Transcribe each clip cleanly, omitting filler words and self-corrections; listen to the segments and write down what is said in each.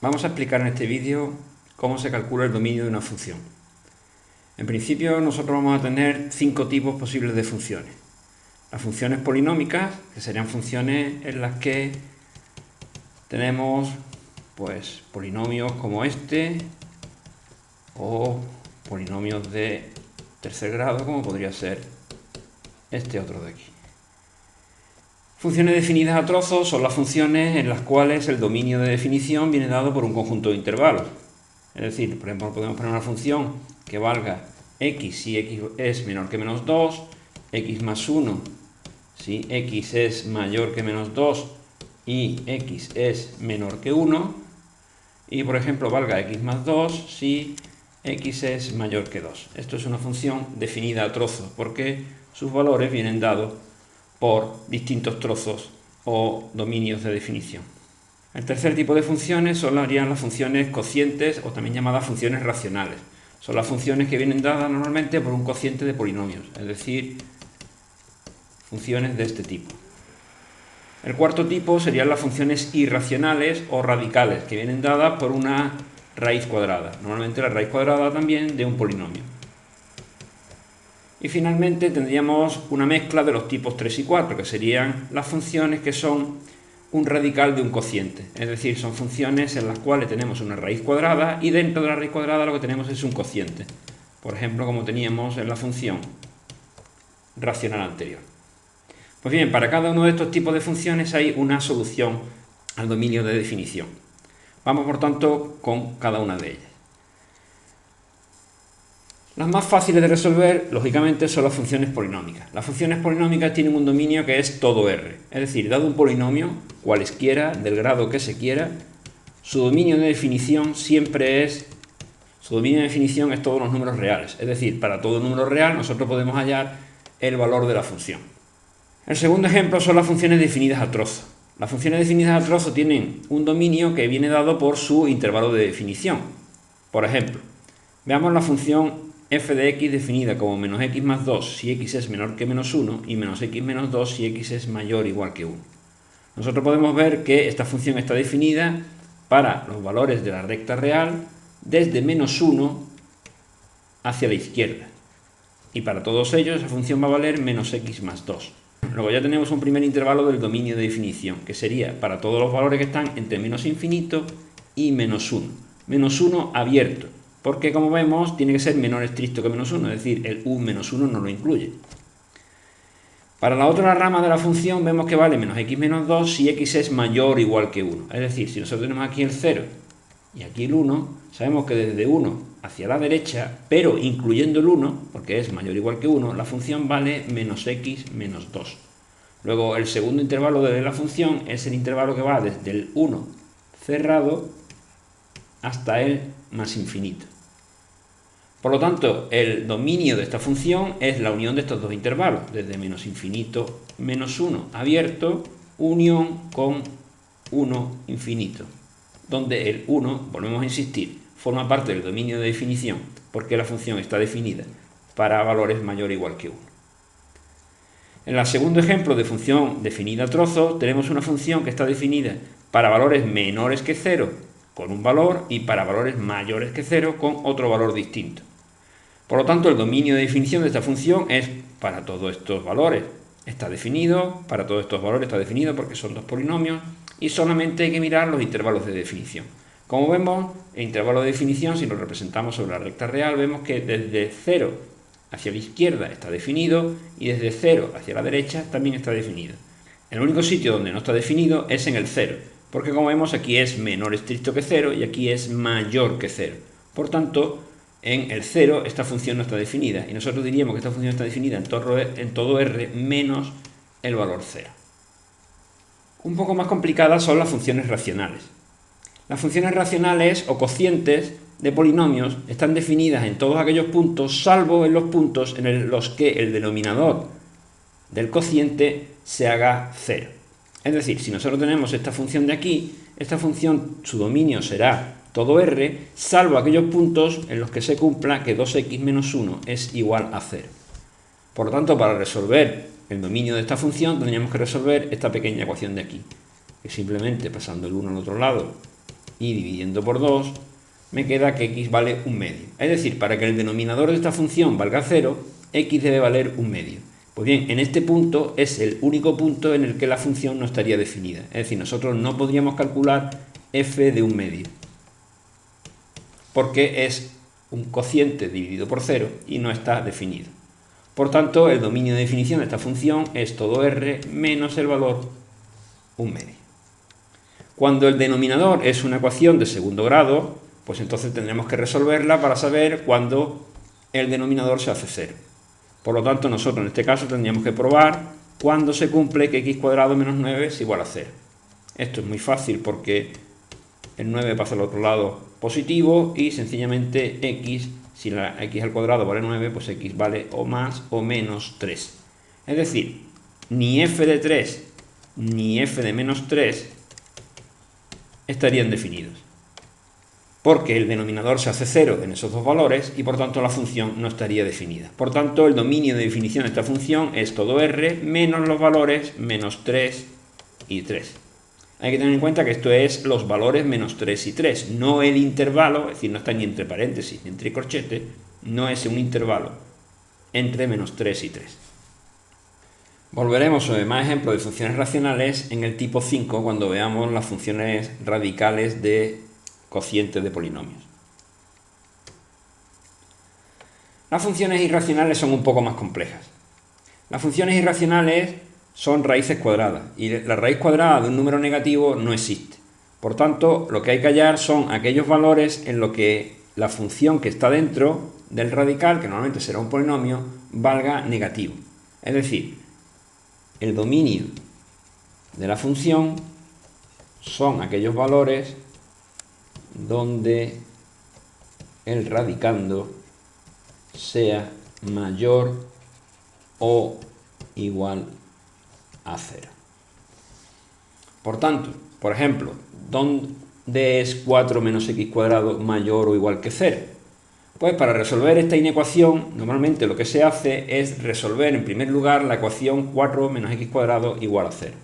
Vamos a explicar en este vídeo cómo se calcula el dominio de una función. En principio nosotros vamos a tener 5 tipos posibles de funciones. Las funciones polinómicas, que serían funciones en las que tenemos pues polinomios como este o polinomios de tercer grado como podría ser este otro de aquí. Funciones definidas a trozos son las funciones en las cuales el dominio de definición viene dado por un conjunto de intervalos. Es decir, por ejemplo, podemos poner una función que valga x si x es menor que menos 2, x más 1 si x es mayor que menos 2 y x es menor que 1, y por ejemplo valga x más 2 si x es mayor que 2. Esto es una función definida a trozos porque sus valores vienen dados por distintos trozos o dominios de definición. El tercer tipo de funciones serían las funciones cocientes o también llamadas funciones racionales. Son las funciones que vienen dadas normalmente por un cociente de polinomios, es decir, funciones de este tipo. El cuarto tipo serían las funciones irracionales o radicales, que vienen dadas por una raíz cuadrada, normalmente la raíz cuadrada también de un polinomio. Y finalmente tendríamos una mezcla de los tipos 3 y 4, que serían las funciones que son un radical de un cociente. Es decir, son funciones en las cuales tenemos una raíz cuadrada y dentro de la raíz cuadrada lo que tenemos es un cociente. Por ejemplo, como teníamos en la función racional anterior. Pues bien, para cada uno de estos tipos de funciones hay una solución al dominio de definición. Vamos, por tanto, con cada una de ellas. Las más fáciles de resolver, lógicamente, son las funciones polinómicas. Las funciones polinómicas tienen un dominio que es todo R. Es decir, dado un polinomio, cualesquiera, del grado que se quiera, su dominio de definición siempre es... Su dominio de definición es todos los números reales. Es decir, para todo número real nosotros podemos hallar el valor de la función. El segundo ejemplo son las funciones definidas a trozo. Las funciones definidas a trozo tienen un dominio que viene dado por su intervalo de definición. Por ejemplo, veamos la función f de x definida como menos x más 2 si x es menor que menos 1 y menos x menos 2 si x es mayor o igual que 1. Nosotros podemos ver que esta función está definida para los valores de la recta real desde menos 1 hacia la izquierda. Y para todos ellos esa función va a valer menos x más 2. Luego ya tenemos un primer intervalo del dominio de definición, que sería para todos los valores que están entre menos infinito y menos 1. Menos 1 abierto, porque como vemos tiene que ser menor estricto que menos 1, es decir, el u menos 1 no lo incluye. Para la otra rama de la función vemos que vale menos x menos 2 si x es mayor o igual que 1. Es decir, si nosotros tenemos aquí el 0 y aquí el 1, sabemos que desde 1 hacia la derecha, pero incluyendo el 1, porque es mayor o igual que 1, la función vale menos x menos 2. Luego el segundo intervalo de la función es el intervalo que va desde el 1 cerrado hasta el más infinito. Por lo tanto, el dominio de esta función es la unión de estos dos intervalos, desde menos infinito menos 1 abierto, unión con 1 infinito, donde el 1, volvemos a insistir, forma parte del dominio de definición, porque la función está definida para valores mayor o igual que 1. En el segundo ejemplo de función definida a trozos, tenemos una función que está definida para valores menores que 0 con un valor y para valores mayores que 0 con otro valor distinto. Por lo tanto, el dominio de definición de esta función es para todos estos valores. Está definido, para todos estos valores está definido porque son dos polinomios y solamente hay que mirar los intervalos de definición. Como vemos, el intervalo de definición, si lo representamos sobre la recta real, vemos que desde 0 hacia la izquierda está definido y desde 0 hacia la derecha también está definido. El único sitio donde no está definido es en el 0, porque como vemos aquí es menor estricto que 0 y aquí es mayor que 0. Por tanto, en el 0 esta función no está definida y nosotros diríamos que esta función está definida en todo R menos el valor 0. Un poco más complicadas son las funciones racionales. Las funciones racionales o cocientes de polinomios están definidas en todos aquellos puntos, salvo en los puntos en los que el denominador del cociente se haga 0. Es decir, si nosotros tenemos esta función de aquí, esta función, su dominio será todo R, salvo aquellos puntos en los que se cumpla que 2x menos 1 es igual a 0. Por lo tanto, para resolver el dominio de esta función, tendríamos que resolver esta pequeña ecuación de aquí, que simplemente pasando el 1 al otro lado y dividiendo por 2, me queda que x vale 1/2. Es decir, para que el denominador de esta función valga 0, x debe valer 1/2. Pues bien, en este punto es el único punto en el que la función no estaría definida. Es decir, nosotros no podríamos calcular f de 1/2, porque es un cociente dividido por 0 y no está definido. Por tanto, el dominio de definición de esta función es todo r menos el valor 1/2. Cuando el denominador es una ecuación de segundo grado, pues entonces tendremos que resolverla para saber cuándo el denominador se hace 0. Por lo tanto, nosotros en este caso tendríamos que probar cuándo se cumple que x² menos 9 es igual a 0. Esto es muy fácil porque el 9 pasa al otro lado positivo y sencillamente x, si la x² vale 9, pues x vale o más o menos 3. Es decir, ni f de 3 ni f de menos 3 estarían definidos, porque el denominador se hace 0 en esos dos valores y por tanto la función no estaría definida. Por tanto, el dominio de definición de esta función es todo r menos los valores menos 3 y 3. Hay que tener en cuenta que esto es los valores menos 3 y 3, no el intervalo, es decir, no está ni entre paréntesis ni entre corchetes, no es un intervalo entre menos 3 y 3. Volveremos sobre más ejemplos de funciones racionales en el tipo 5 cuando veamos las funciones radicales de cocientes de polinomios. Las funciones irracionales son un poco más complejas. Las funciones irracionales son raíces cuadradas y la raíz cuadrada de un número negativo no existe. Por tanto, lo que hay que hallar son aquellos valores en los que la función que está dentro del radical, que normalmente será un polinomio, valga negativo. Es decir, el dominio de la función son aquellos valores donde el radicando sea mayor o igual a 0. Por tanto, por ejemplo, ¿dónde es 4 menos x² mayor o igual que 0? Pues para resolver esta inecuación, normalmente lo que se hace es resolver en primer lugar la ecuación 4 menos x² igual a 0.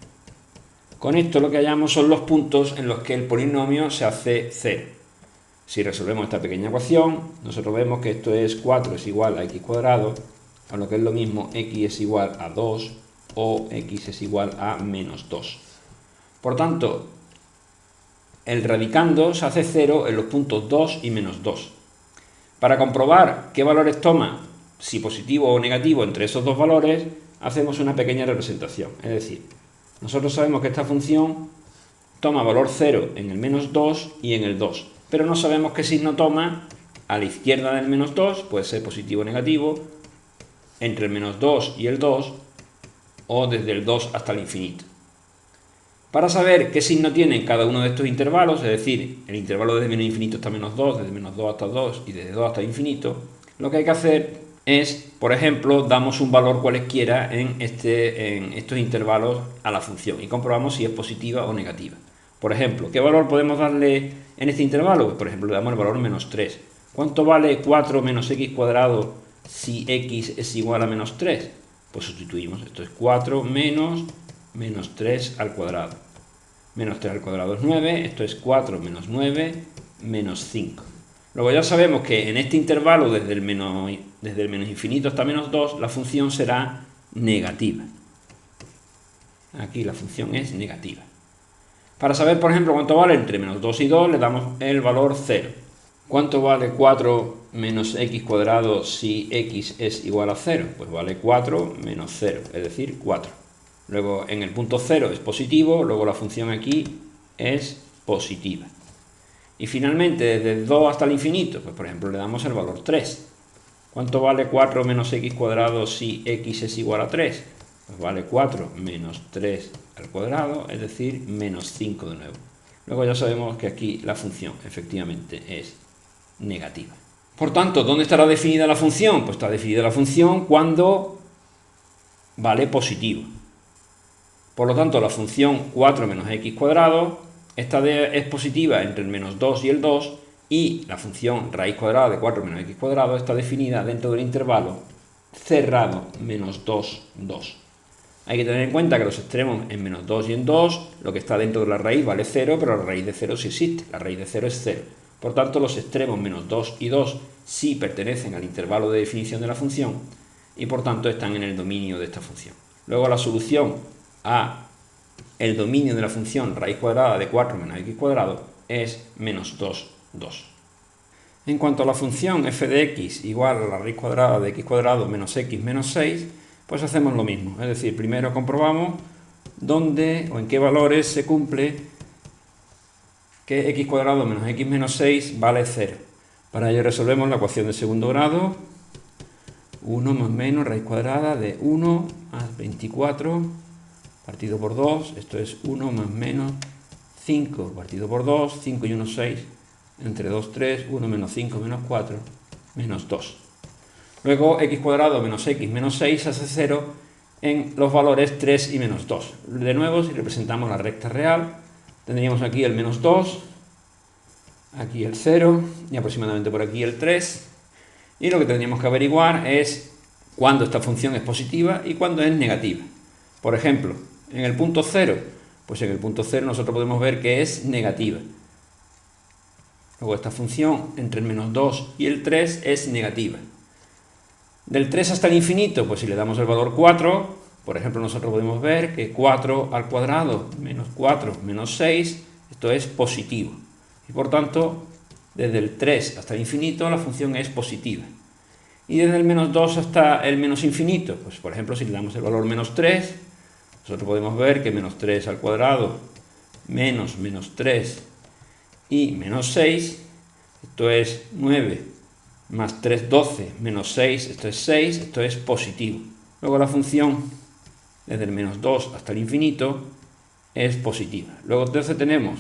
Con esto lo que hallamos son los puntos en los que el polinomio se hace 0. Si resolvemos esta pequeña ecuación, nosotros vemos que esto es 4 es igual a x², o lo que es lo mismo, x es igual a 2 o x es igual a menos 2. Por tanto, el radicando se hace 0 en los puntos 2 y menos 2. Para comprobar qué valores toma, si positivo o negativo entre esos dos valores, hacemos una pequeña representación. Es decir, nosotros sabemos que esta función toma valor 0 en el menos 2 y en el 2, pero no sabemos qué signo toma a la izquierda del menos 2, puede ser positivo o negativo, entre el menos 2 y el 2, o desde el 2 hasta el infinito. Para saber qué signo tiene cada uno de estos intervalos, es decir, el intervalo desde menos infinito hasta menos 2, desde menos 2 hasta 2 y desde 2 hasta infinito, lo que hay que hacer es, por ejemplo, damos un valor cualesquiera en estos intervalos a la función y comprobamos si es positiva o negativa. Por ejemplo, ¿qué valor podemos darle en este intervalo? Pues, por ejemplo, le damos el valor menos 3. ¿Cuánto vale 4 menos x² si x es igual a menos 3? Pues sustituimos, esto es 4 menos 3 al cuadrado. Menos 3 al cuadrado es 9, esto es 4 menos 9 menos 5. Luego ya sabemos que en este intervalo, desde el menos infinito hasta menos 2, la función será negativa. Aquí la función es negativa. Para saber, por ejemplo, cuánto vale entre menos 2 y 2, le damos el valor 0. ¿Cuánto vale 4 menos x² si x es igual a 0? Pues vale 4 menos 0, es decir, 4. Luego en el punto 0 es positivo, luego la función aquí es positiva. Y finalmente desde el 2 hasta el infinito, pues por ejemplo le damos el valor 3. ¿Cuánto vale 4 menos x² si x es igual a 3? Pues vale 4 menos 3 al cuadrado, es decir, menos 5 de nuevo. Luego ya sabemos que aquí la función efectivamente es negativa. Por tanto, ¿dónde estará definida la función? Pues está definida la función cuando vale positivo. Por lo tanto, la función 4 menos x² es positiva entre el menos 2 y el 2 y la función raíz cuadrada de 4 menos x² está definida dentro del intervalo cerrado menos 2, 2. Hay que tener en cuenta que los extremos en menos 2 y en 2, lo que está dentro de la raíz vale 0, pero la raíz de 0 sí existe, la raíz de 0 es 0. Por tanto, los extremos menos 2 y 2 sí pertenecen al intervalo de definición de la función y por tanto están en el dominio de esta función. Luego la solución a el dominio de la función raíz cuadrada de 4 menos x cuadrado es menos 2, 2. En cuanto a la función f de x igual a la raíz cuadrada de x cuadrado menos x menos 6, pues hacemos lo mismo. Es decir, primero comprobamos dónde o en qué valores se cumple que x cuadrado menos x menos 6 vale 0. Para ello resolvemos la ecuación de segundo grado. 1 más menos raíz cuadrada de 1 más 24 partido por 2. Esto es 1 más menos 5 partido por 2. 5 y 1, 6. Entre 2, 3. 1 menos 5 menos 4 menos 2. Luego x cuadrado menos x menos 6 hace 0 en los valores 3 y menos 2. De nuevo, si representamos la recta real, tendríamos aquí el menos 2, aquí el 0 y aproximadamente por aquí el 3. Y lo que tendríamos que averiguar es cuándo esta función es positiva y cuándo es negativa. Por ejemplo, en el punto 0, pues en el punto 0 nosotros podemos ver que es negativa. Luego esta función entre el menos 2 y el 3 es negativa. Del 3 hasta el infinito, pues si le damos el valor 4, por ejemplo, nosotros podemos ver que 4 al cuadrado menos 4 menos 6, esto es positivo. Y por tanto, desde el 3 hasta el infinito la función es positiva. Y desde el menos 2 hasta el menos infinito, pues por ejemplo, si le damos el valor menos 3, nosotros podemos ver que menos 3 al cuadrado menos menos 3 y menos 6, esto es 9 más 3, 12, menos 6, esto es 6, esto es positivo. Luego la función, desde el menos 2 hasta el infinito, es positiva. Luego entonces tenemos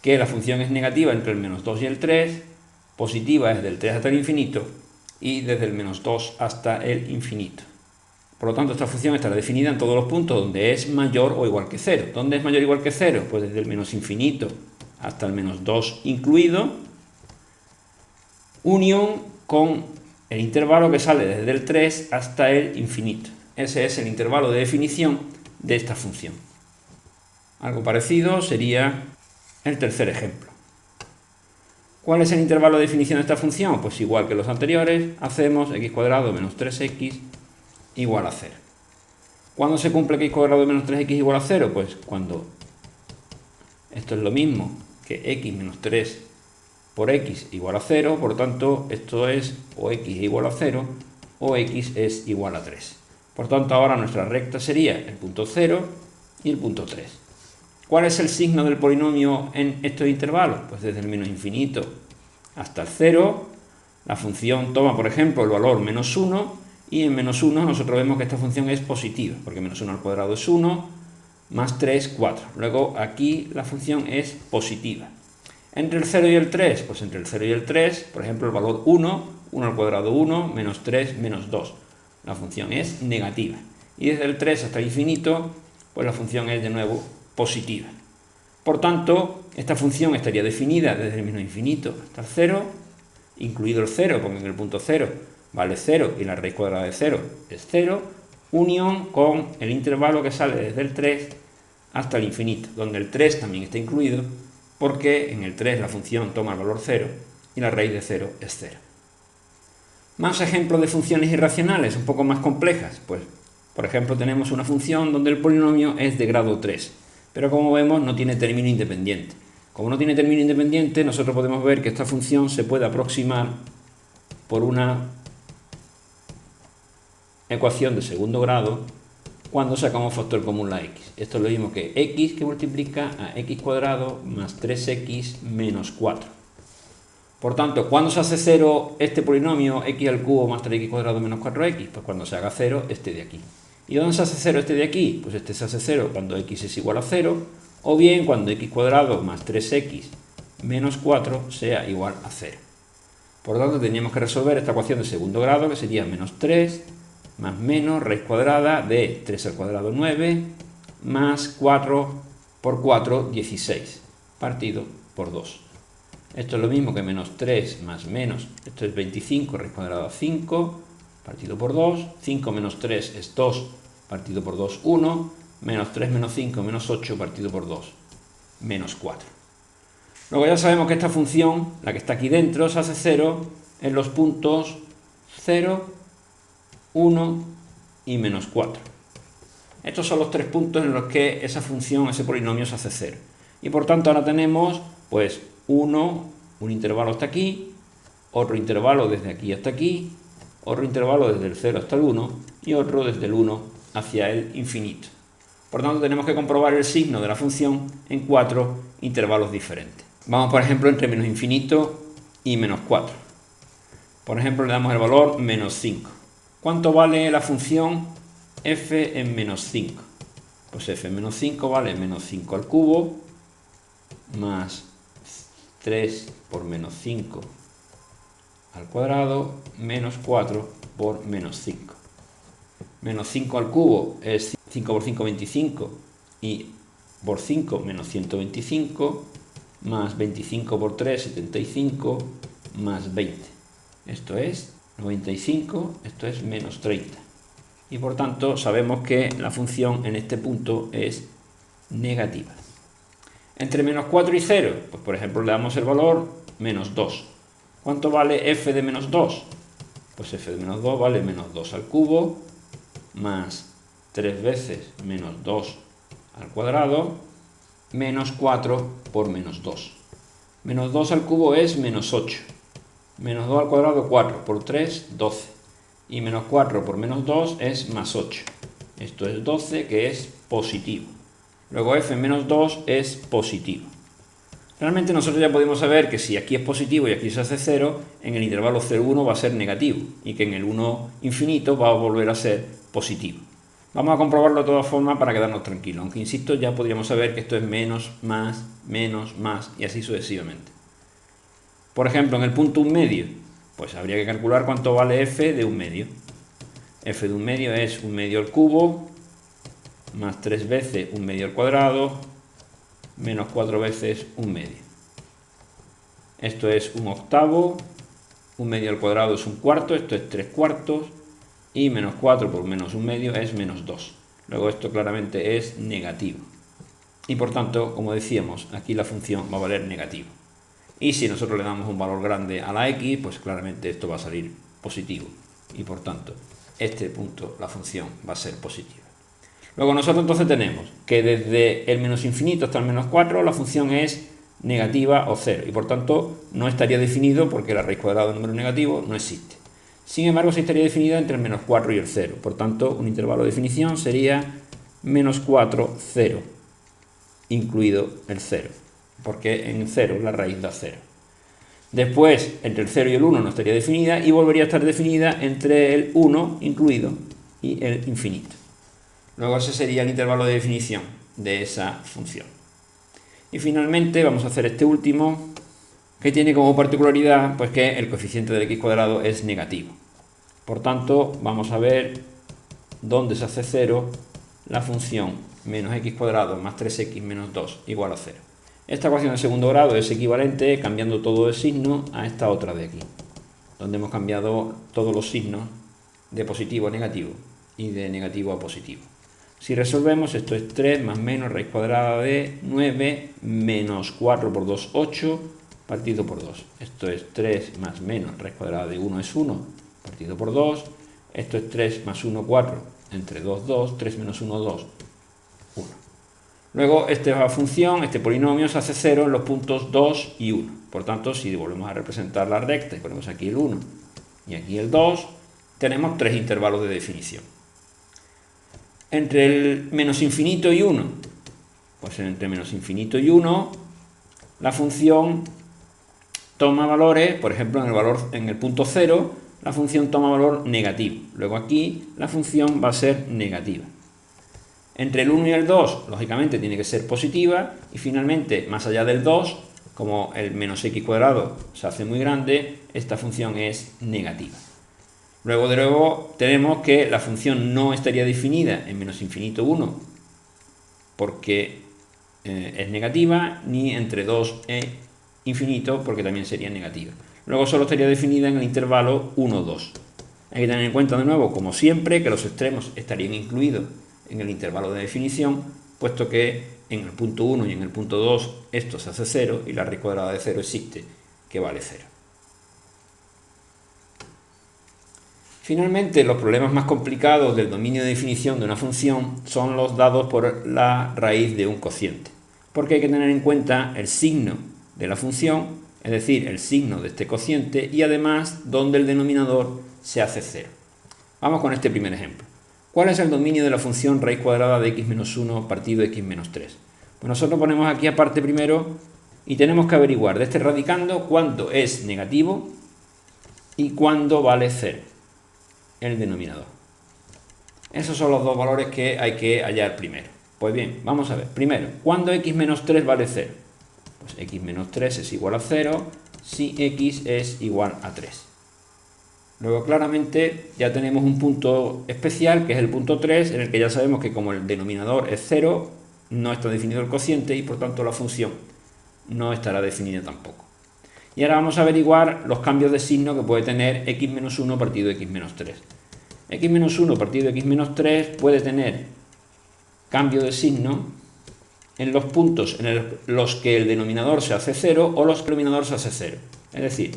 que la función es negativa entre el menos 2 y el 3, positiva desde el 3 hasta el infinito y desde el menos 2 hasta el infinito. Por lo tanto, esta función estará definida en todos los puntos donde es mayor o igual que 0. ¿Dónde es mayor o igual que 0? Pues desde el menos infinito hasta el menos 2 incluido, unión con el intervalo que sale desde el 3 hasta el infinito. Ese es el intervalo de definición de esta función. Algo parecido sería el tercer ejemplo. ¿Cuál es el intervalo de definición de esta función? Pues igual que los anteriores, hacemos x cuadrado menos 3x igual a 0. ¿Cuándo se cumple que x cuadrado menos 3x igual a 0? Pues cuando esto es lo mismo que x menos 3 por x igual a 0, por lo tanto, esto es o x es igual a 0 o x es igual a 3. Por tanto, ahora nuestra recta sería el punto 0 y el punto 3. ¿Cuál es el signo del polinomio en estos intervalos? Pues desde el menos infinito hasta el 0, la función toma, por ejemplo, el valor menos 1, y en menos 1 nosotros vemos que esta función es positiva, porque menos 1 al cuadrado es 1, más 3, 4. Luego aquí la función es positiva. Entre el 0 y el 3, pues entre el 0 y el 3, por ejemplo, el valor 1, 1 al cuadrado 1, menos 3, menos 2. La función es negativa. Y desde el 3 hasta el infinito, pues la función es de nuevo positiva. Por tanto, esta función estaría definida desde el menos infinito hasta el 0, incluido el 0, porque en el punto 0 vale 0 y la raíz cuadrada de 0 es 0, unión con el intervalo que sale desde el 3 hasta el infinito, donde el 3 también está incluido, porque en el 3 la función toma el valor 0 y la raíz de 0 es 0. Más ejemplos de funciones irracionales, un poco más complejas. Pues, por ejemplo, tenemos una función donde el polinomio es de grado 3, pero como vemos no tiene término independiente. Como no tiene término independiente, nosotros podemos ver que esta función se puede aproximar por una ecuación de segundo grado cuando sacamos factor común la x. Esto es lo mismo que x que multiplica a x cuadrado más 3x menos 4. Por tanto, ¿cuándo se hace 0 este polinomio x al cubo más 3x cuadrado menos 4x? Pues cuando se haga 0 este de aquí. ¿Y dónde se hace 0 este de aquí? Pues este se hace 0 cuando x es igual a 0, o bien cuando x cuadrado más 3x menos 4 sea igual a 0. Por lo tanto, tendríamos que resolver esta ecuación de segundo grado, que sería menos 3 más menos raíz cuadrada de 3 al cuadrado 9, más 4 por 4, 16, partido por 2. Esto es lo mismo que menos 3 más menos, esto es 25, raíz cuadrada 5, partido por 2, 5 menos 3 es 2, partido por 2, 1, menos 3 menos 5 menos 8 partido por 2, menos 4. Luego ya sabemos que esta función, la que está aquí dentro, se hace 0 en los puntos 0, 1 y menos 4. Estos son los tres puntos en los que esa función, ese polinomio se hace 0. Y por tanto ahora tenemos pues 1, un intervalo hasta aquí, otro intervalo desde aquí hasta aquí, otro intervalo desde el 0 hasta el 1 y otro desde el 1 hacia el infinito. Por tanto tenemos que comprobar el signo de la función en 4 intervalos diferentes. Vamos por ejemplo entre menos infinito y menos 4. Por ejemplo le damos el valor menos 5. ¿Cuánto vale la función f en menos 5? Pues f en menos 5 vale menos 5 al cubo más 3 por menos 5 al cuadrado menos 4 por menos 5. Menos 5 al cubo es 5 por 5, 25, y por 5 menos 125, más 25 por 3, 75, más 20. Esto es 95, esto es menos 30. Y por tanto sabemos que la función en este punto es negativa. Entre menos 4 y 0, pues por ejemplo le damos el valor menos 2. ¿Cuánto vale f de menos 2? Pues f de menos 2 vale menos 2 al cubo, más 3 veces menos 2 al cuadrado, menos 4 por menos 2. Menos 2 al cubo es menos 8. Menos 2 al cuadrado, 4 por 3, 12. Y menos 4 por menos 2 es más 8. Esto es 12, que es positivo. Luego f en menos 2 es positivo. Realmente nosotros ya podemos saber que si aquí es positivo y aquí se hace 0, en el intervalo 0,1 va a ser negativo, y que en el 1 infinito va a volver a ser positivo. Vamos a comprobarlo de todas formas para quedarnos tranquilos, aunque insisto, ya podríamos saber que esto es menos, más, y así sucesivamente. Por ejemplo, en el punto 1 medio, pues habría que calcular cuánto vale f de 1 medio. F de 1 medio es 1 medio al cubo, más 3 veces 1 medio al cuadrado, menos 4 veces 1 medio. Esto es 1 octavo, 1 medio al cuadrado es 1 cuarto, esto es 3 cuartos, y menos 4 por menos 1 medio es menos 2. Luego esto claramente es negativo. Y por tanto, como decíamos, aquí la función va a valer negativo. Y si nosotros le damos un valor grande a la x, pues claramente esto va a salir positivo. Y por tanto, este punto, la función va a ser positiva. Luego nosotros entonces tenemos que desde el menos infinito hasta el menos 4 la función es negativa o 0. Y por tanto no estaría definido porque la raíz cuadrada de un número negativo no existe. Sin embargo, sí estaría definida entre el menos 4 y el 0. Por tanto, un intervalo de definición sería menos 4, 0, incluido el 0. Porque en 0 la raíz da 0. Después, entre el 0 y el 1 no estaría definida y volvería a estar definida entre el 1 incluido y el infinito. Luego ese sería el intervalo de definición de esa función. Y finalmente vamos a hacer este último, que tiene como particularidad pues que el coeficiente del x cuadrado es negativo. Por tanto, vamos a ver dónde se hace 0 la función menos x cuadrado más 3x menos 2 igual a 0. Esta ecuación de segundo grado es equivalente, cambiando todo el signo, a esta otra de aquí, donde hemos cambiado todos los signos de positivo a negativo y de negativo a positivo. Si resolvemos, esto es 3 más menos raíz cuadrada de 9 menos 4 por 2, 8, partido por 2. Esto es 3 más menos raíz cuadrada de 1 es 1, partido por 2. Esto es 3 más 1, 4, entre 2, 2, 3 menos 1, 2, 1. Luego, esta función, este polinomio, se hace 0 en los puntos 2 y 1. Por tanto, si volvemos a representar la recta y ponemos aquí el 1 y aquí el 2, tenemos 3 intervalos de definición. Entre el menos infinito y 1, pues entre menos infinito y 1, la función toma valores, por ejemplo, en el punto 0, la función toma valor negativo. Luego aquí la función va a ser negativa. Entre el 1 y el 2, lógicamente, tiene que ser positiva. Y finalmente, más allá del 2, como el menos x cuadrado se hace muy grande, esta función es negativa. Luego, de nuevo, tenemos que la función no estaría definida en menos infinito 1 porque es negativa, ni entre 2 e infinito porque también sería negativa. Luego solo estaría definida en el intervalo 1, 2. Hay que tener en cuenta de nuevo, como siempre, que los extremos estarían incluidos en el intervalo de definición, puesto que en el punto 1 y en el punto 2 esto se hace 0 y la raíz cuadrada de 0 existe, que vale 0. Finalmente, los problemas más complicados del dominio de definición de una función son los dados por la raíz de un cociente, porque hay que tener en cuenta el signo de la función, es decir, el signo de este cociente, y además donde el denominador se hace 0. Vamos con este primer ejemplo. ¿Cuál es el dominio de la función raíz cuadrada de x menos 1 partido x menos 3? Pues nosotros ponemos aquí aparte primero y tenemos que averiguar de este radicando cuándo es negativo y cuándo vale 0 el denominador. Esos son los dos valores que hay que hallar primero. Pues bien, vamos a ver. Primero, ¿cuándo x menos 3 vale 0? Pues x menos 3 es igual a 0 si x es igual a 3. Luego claramente ya tenemos un punto especial, que es el punto 3, en el que ya sabemos que como el denominador es 0, no está definido el cociente y por tanto la función no estará definida tampoco. Y ahora vamos a averiguar los cambios de signo que puede tener x menos 1 partido x menos 3. X menos 1 partido x menos 3 puede tener cambio de signo en los puntos en los que el denominador se hace 0 o los que el denominador se hace 0. Es decir,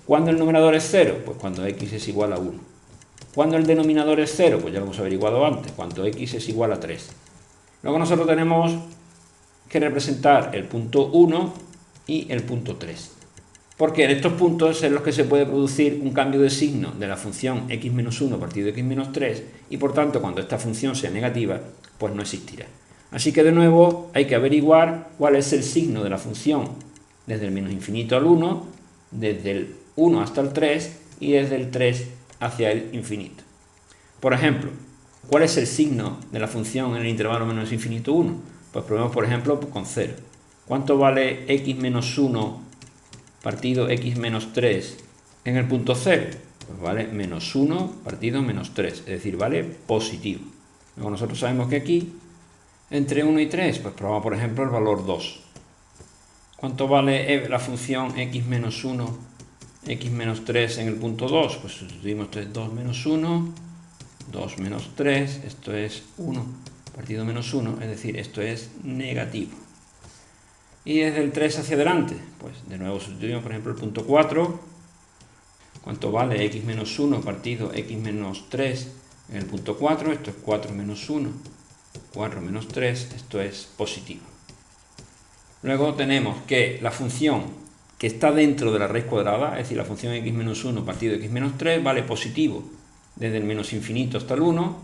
¿cuándo el numerador es 0? Pues cuando x es igual a 1. ¿Cuándo el denominador es 0? Pues ya lo hemos averiguado antes, cuando x es igual a 3. Luego nosotros tenemos que representar el punto 1 y el punto 3. Porque en estos puntos es en los que se puede producir un cambio de signo de la función x menos 1 partido x menos 3 y por tanto cuando esta función sea negativa, pues no existirá. Así que de nuevo hay que averiguar cuál es el signo de la función desde el menos infinito al 1, desde el 1 hasta el 3 y desde el 3 hacia el infinito. Por ejemplo, ¿cuál es el signo de la función en el intervalo menos infinito 1? Pues probemos por ejemplo con 0. ¿Cuánto vale x menos 1 partido x menos 3 en el punto 0? Pues vale menos 1 partido menos 3, es decir, vale positivo. Luego nosotros sabemos que aquí, entre 1 y 3, pues probamos por ejemplo el valor 2. ¿Cuánto vale la función x menos 1, x menos 3 en el punto 2? Pues sustituimos 2 menos 1, 2 menos 3, esto es 1 partido menos 1, es decir, esto es negativo. Y desde el 3 hacia adelante, pues de nuevo sustituimos por ejemplo el punto 4. ¿Cuánto vale x menos 1 partido x menos 3 en el punto 4? Esto es 4 menos 1, 4 menos 3, esto es positivo. Luego tenemos que la función que está dentro de la raíz cuadrada, es decir, la función x menos 1 partido x menos 3, vale positivo desde el menos infinito hasta el 1,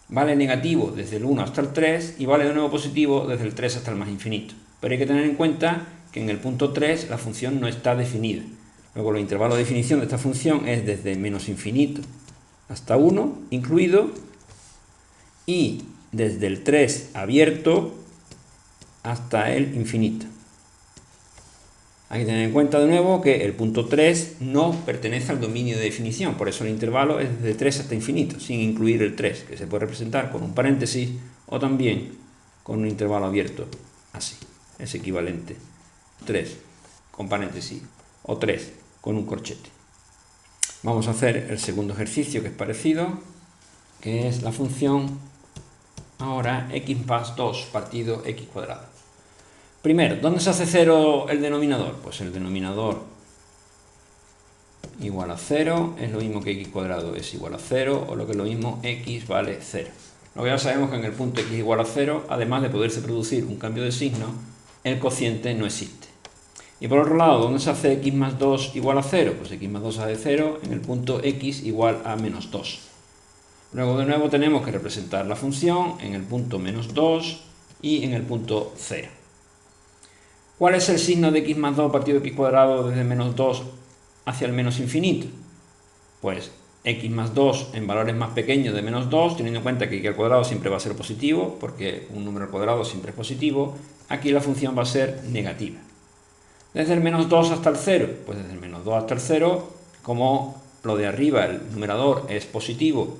vale negativo desde el 1 hasta el 3 y vale de nuevo positivo desde el 3 hasta el más infinito. Pero hay que tener en cuenta que en el punto 3 la función no está definida. Luego el intervalo de definición de esta función es desde menos infinito hasta 1 incluido y desde el 3 abierto hasta el infinito. Hay que tener en cuenta de nuevo que el punto 3 no pertenece al dominio de definición, por eso el intervalo es desde 3 hasta infinito, sin incluir el 3, que se puede representar con un paréntesis o también con un intervalo abierto, así. Es equivalente 3 con paréntesis o 3 con un corchete. Vamos a hacer el segundo ejercicio que es parecido, que es la función ahora x más 2 partido x cuadrado. Primero, ¿dónde se hace 0 el denominador? Pues el denominador igual a 0 es lo mismo que x cuadrado es igual a 0 o lo que es lo mismo x vale 0. Lo que ya sabemos que en el punto x igual a 0, además de poderse producir un cambio de signo, el cociente no existe. Y por otro lado, ¿dónde se hace x más 2 igual a 0? Pues x más 2 hace 0 en el punto x igual a menos 2. Luego de nuevo tenemos que representar la función en el punto menos 2 y en el punto 0. ¿Cuál es el signo de x más 2 partido x cuadrado desde menos 2 hacia el menos infinito? Pues x más 2 en valores más pequeños de menos 2, teniendo en cuenta que x al cuadrado siempre va a ser positivo, porque un número al cuadrado siempre es positivo, aquí la función va a ser negativa. Desde el menos 2 hasta el 0, pues desde el menos 2 hasta el 0, como lo de arriba, el numerador es positivo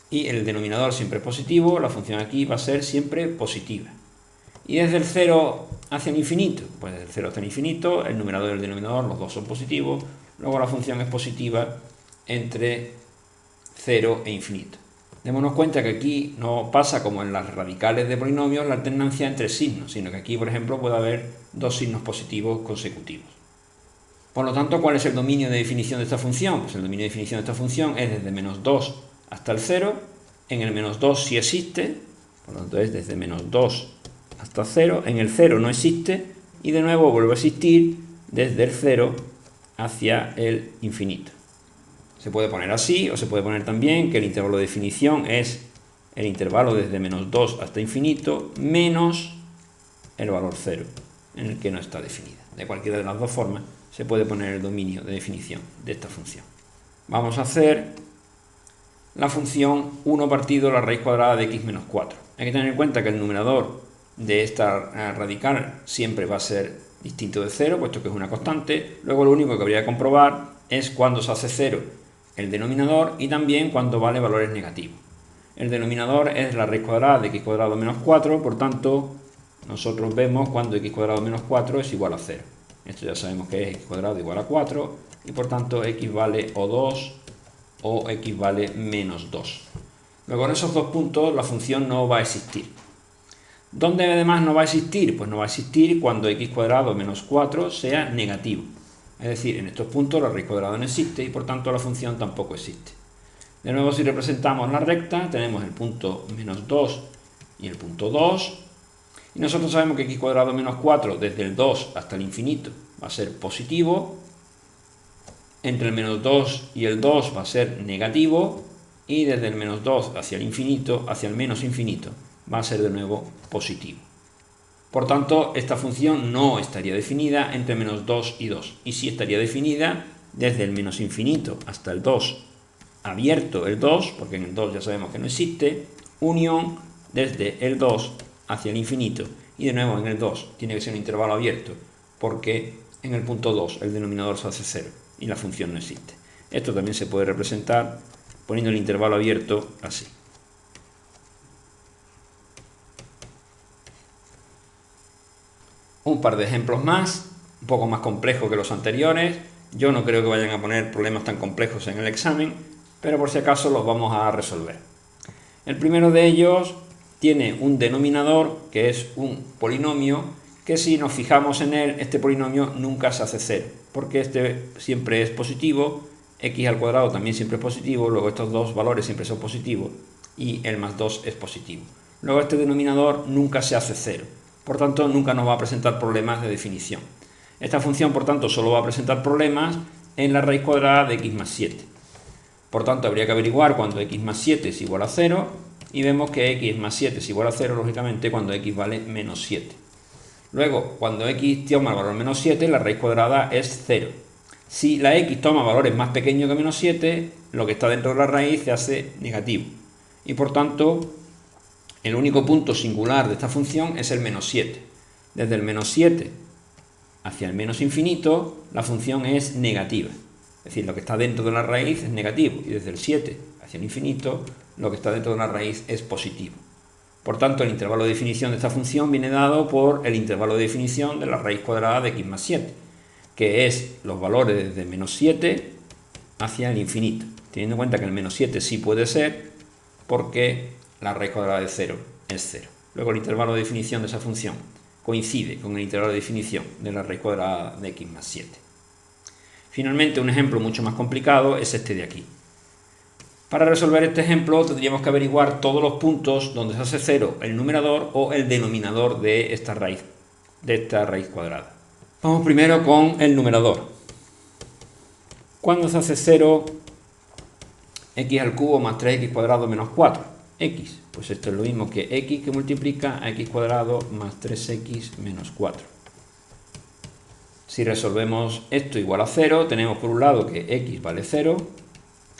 y el denominador siempre es positivo, la función aquí va a ser siempre positiva. Y desde el 0 hacia el infinito, pues desde el 0 hasta el infinito, el numerador y el denominador, los dos son positivos, luego la función es positiva entre 0 e infinito. Démonos cuenta que aquí no pasa como en las radicales de polinomios la alternancia entre signos, sino que aquí, por ejemplo, puede haber dos signos positivos consecutivos. Por lo tanto, ¿cuál es el dominio de definición de esta función? Pues el dominio de definición de esta función es desde menos 2 hasta el 0. En el menos 2 sí existe, por lo tanto es desde menos 2 hasta 0. En el 0 no existe y de nuevo vuelve a existir desde el 0 hacia el infinito. Se puede poner así o se puede poner también que el intervalo de definición es el intervalo desde menos 2 hasta infinito menos el valor 0 en el que no está definida. De cualquiera de las dos formas se puede poner el dominio de definición de esta función. Vamos a hacer la función 1 partido la raíz cuadrada de x menos 4. Hay que tener en cuenta que el numerador de esta radical siempre va a ser distinto de 0, puesto que es una constante. Luego lo único que habría que comprobar es cuando se hace 0 el denominador y también cuando vale valores negativos. El denominador es la raíz cuadrada de x cuadrado menos 4, por tanto nosotros vemos cuando x cuadrado menos 4 es igual a 0. Esto ya sabemos que es x cuadrado igual a 4 y por tanto x vale o 2 o x vale menos 2. Luego en esos dos puntos la función no va a existir. ¿Dónde además no va a existir? Pues no va a existir cuando x cuadrado menos 4 sea negativo. Es decir, en estos puntos la raíz cuadrada no existe y por tanto la función tampoco existe. De nuevo, si representamos la recta, tenemos el punto menos 2 y el punto 2. Y nosotros sabemos que x cuadrado menos 4 desde el 2 hasta el infinito va a ser positivo. Entre el menos 2 y el 2 va a ser negativo. Y desde el menos 2 hacia el infinito, hacia el menos infinito, va a ser de nuevo positivo. Por tanto, esta función no estaría definida entre menos 2 y 2. Y sí estaría definida desde el menos infinito hasta el 2, abierto el 2, porque en el 2 ya sabemos que no existe, unión desde el 2 hacia el infinito. Y de nuevo en el 2 tiene que ser un intervalo abierto, porque en el punto 2 el denominador se hace 0 y la función no existe. Esto también se puede representar poniendo el intervalo abierto así. Un par de ejemplos más, un poco más complejos que los anteriores. Yo no creo que vayan a poner problemas tan complejos en el examen, pero por si acaso los vamos a resolver. El primero de ellos tiene un denominador que es un polinomio que si nos fijamos en él, este polinomio nunca se hace 0, porque este siempre es positivo, x al cuadrado también siempre es positivo, luego estos dos valores siempre son positivos y el más 2 es positivo. Luego este denominador nunca se hace 0. Por tanto, nunca nos va a presentar problemas de definición. Esta función, por tanto, solo va a presentar problemas en la raíz cuadrada de x más 7. Por tanto, habría que averiguar cuando x más 7 es igual a 0, y vemos que x más 7 es igual a 0, lógicamente, cuando x vale menos 7. Luego, cuando x toma el valor menos 7, la raíz cuadrada es 0. Si la x toma valores más pequeños que menos 7, lo que está dentro de la raíz se hace negativo. Y por tanto, el único punto singular de esta función es el menos 7. Desde el menos 7 hacia el menos infinito, la función es negativa. Es decir, lo que está dentro de la raíz es negativo. Y desde el 7 hacia el infinito, lo que está dentro de la raíz es positivo. Por tanto, el intervalo de definición de esta función viene dado por el intervalo de definición de la raíz cuadrada de x más 7, que es los valores desde menos 7 hacia el infinito. Teniendo en cuenta que el menos 7 sí puede ser, porque la raíz cuadrada de 0 es 0. Luego el intervalo de definición de esa función coincide con el intervalo de definición de la raíz cuadrada de x más 7. Finalmente, un ejemplo mucho más complicado es este de aquí. Para resolver este ejemplo tendríamos que averiguar todos los puntos donde se hace 0 el numerador o el denominador de esta raíz cuadrada. Vamos primero con el numerador. ¿Cuándo se hace 0 x al cubo más 3x cuadrado menos 4? X, pues esto es lo mismo que x que multiplica a x cuadrado más 3x menos 4. Si resolvemos esto igual a 0, tenemos por un lado que x vale 0,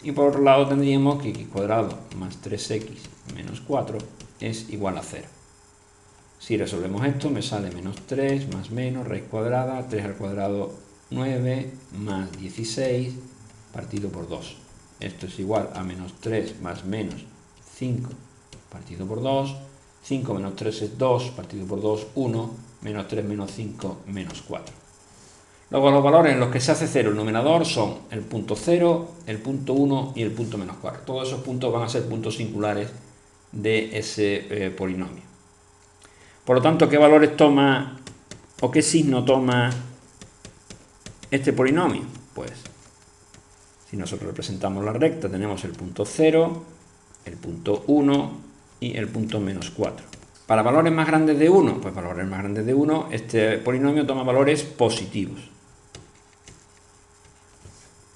y por otro lado tendríamos que x cuadrado más 3x menos 4 es igual a 0. Si resolvemos esto me sale menos 3 más menos raíz cuadrada, 3 al cuadrado 9 más 16 partido por 2. Esto es igual a menos 3 más menos 5 partido por 2. 5 menos 3 es 2 partido por 2, 1, menos 3 menos 5 menos 4. Luego los valores en los que se hace 0 el numerador son el punto 0, el punto 1 y el punto menos 4. Todos esos puntos van a ser puntos singulares de ese polinomio. Por lo tanto, ¿qué valores toma o qué signo toma este polinomio? Pues si nosotros representamos la recta, tenemos el punto 0, el punto 1 y el punto menos 4. Para valores más grandes de 1, pues para valores más grandes de 1, este polinomio toma valores positivos.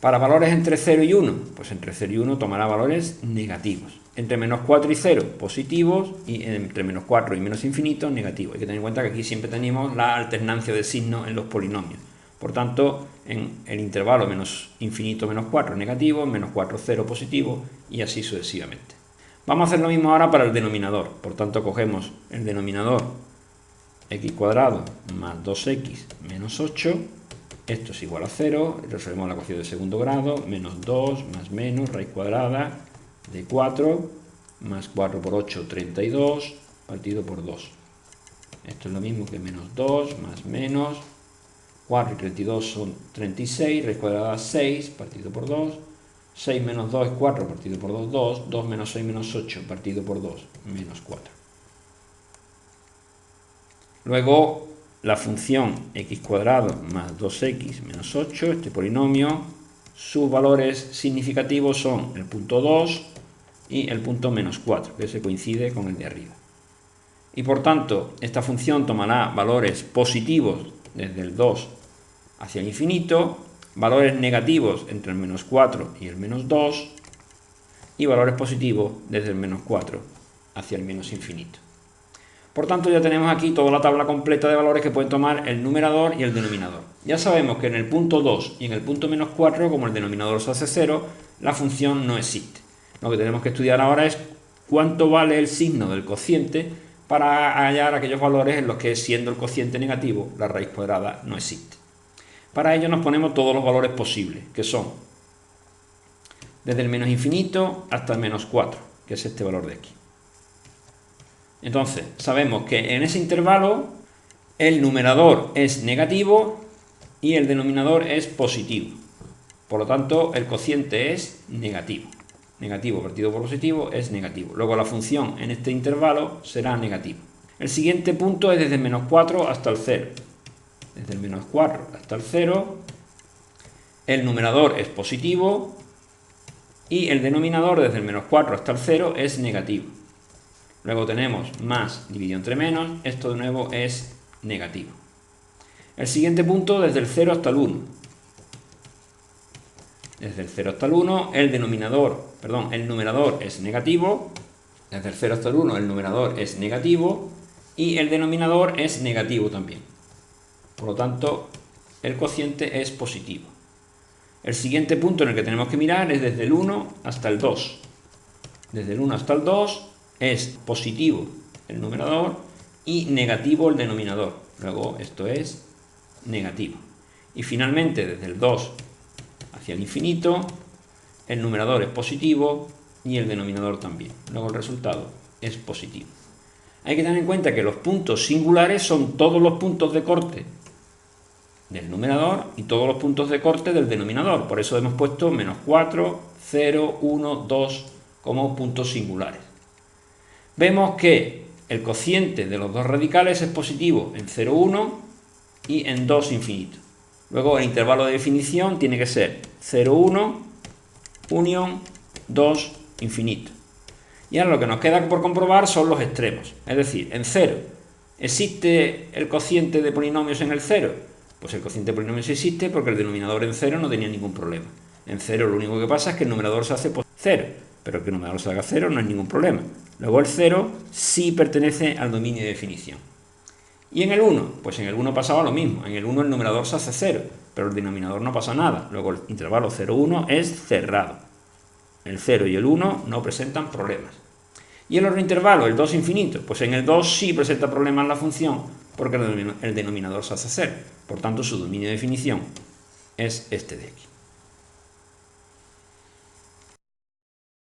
Para valores entre 0 y 1, pues entre 0 y 1 tomará valores negativos. Entre menos 4 y 0, positivos, y entre menos 4 y menos infinito, negativos. Hay que tener en cuenta que aquí siempre tenemos la alternancia de signos en los polinomios. Por tanto, en el intervalo menos infinito, menos 4, negativo, menos 4, 0, positivo, y así sucesivamente. Vamos a hacer lo mismo ahora para el denominador. Por tanto, cogemos el denominador x cuadrado más 2x menos 8. Esto es igual a 0, resolvemos la ecuación de segundo grado, menos 2 más menos, raíz cuadrada de 4, más 4 por 8, 32, partido por 2. Esto es lo mismo que menos 2 más menos, 4 y 32 son 36, raíz cuadrada 6, partido por 2, 6 menos 2 es 4, partido por 2, 2, 2 menos 6 menos 8, partido por 2, menos 4. Luego, la función x cuadrado más 2x menos 8, este polinomio, sus valores significativos son el punto 2 y el punto menos 4, que se coincide con el de arriba. Y por tanto, esta función tomará valores positivos desde el 2 hacia el infinito, valores negativos entre el menos 4 y el menos 2, y valores positivos desde el menos 4 hacia el menos infinito. Por tanto, ya tenemos aquí toda la tabla completa de valores que pueden tomar el numerador y el denominador. Ya sabemos que en el punto 2 y en el punto menos 4, como el denominador se hace 0, la función no existe. Lo que tenemos que estudiar ahora es cuánto vale el signo del cociente para hallar aquellos valores en los que, siendo el cociente negativo, la raíz cuadrada no existe. Para ello nos ponemos todos los valores posibles, que son desde el menos infinito hasta el menos 4, que es este valor de x. Entonces, sabemos que en ese intervalo el numerador es negativo y el denominador es positivo. Por lo tanto, el cociente es negativo. Negativo partido por positivo es negativo. Luego la función en este intervalo será negativa. El siguiente punto es desde el menos 4 hasta el 0. Desde el menos 4 hasta el 0, el numerador es positivo y el denominador desde el menos 4 hasta el 0 es negativo. Luego tenemos más dividido entre menos, esto de nuevo es negativo. El siguiente punto desde el 0 hasta el 1. Desde el 0 hasta el 1 el numerador es negativo. Desde el 0 hasta el 1 el numerador es negativo y el denominador es negativo también. Por lo tanto, el cociente es positivo. El siguiente punto en el que tenemos que mirar es desde el 1 hasta el 2. Desde el 1 hasta el 2 es positivo el numerador y negativo el denominador. Luego esto es negativo. Y finalmente desde el 2 hacia el infinito el numerador es positivo y el denominador también. Luego el resultado es positivo. Hay que tener en cuenta que los puntos singulares son todos los puntos de corte del numerador y todos los puntos de corte del denominador. Por eso hemos puesto menos 4, 0, 1, 2 como puntos singulares. Vemos que el cociente de los dos radicales es positivo en 0, 1 y en 2, infinito. Luego el intervalo de definición tiene que ser 0, 1, unión, 2, infinito. Y ahora lo que nos queda por comprobar son los extremos. Es decir, en 0, ¿existe el cociente de polinomios en el 0? Pues el cociente de polinomios existe porque el denominador en 0 no tenía ningún problema. En 0 lo único que pasa es que el numerador se hace 0, pero que el numerador se haga 0 no es ningún problema. Luego el 0 sí pertenece al dominio de definición. ¿Y en el 1? Pues en el 1 pasaba lo mismo. En el 1 el numerador se hace 0, pero el denominador no pasa nada. Luego el intervalo 0, 1 es cerrado. El 0 y el 1 no presentan problemas. ¿Y el otro intervalo, el 2 infinito? Pues en el 2 sí presenta problemas la función, porque el denominador se hace 0. Por tanto, su dominio de definición es este de aquí.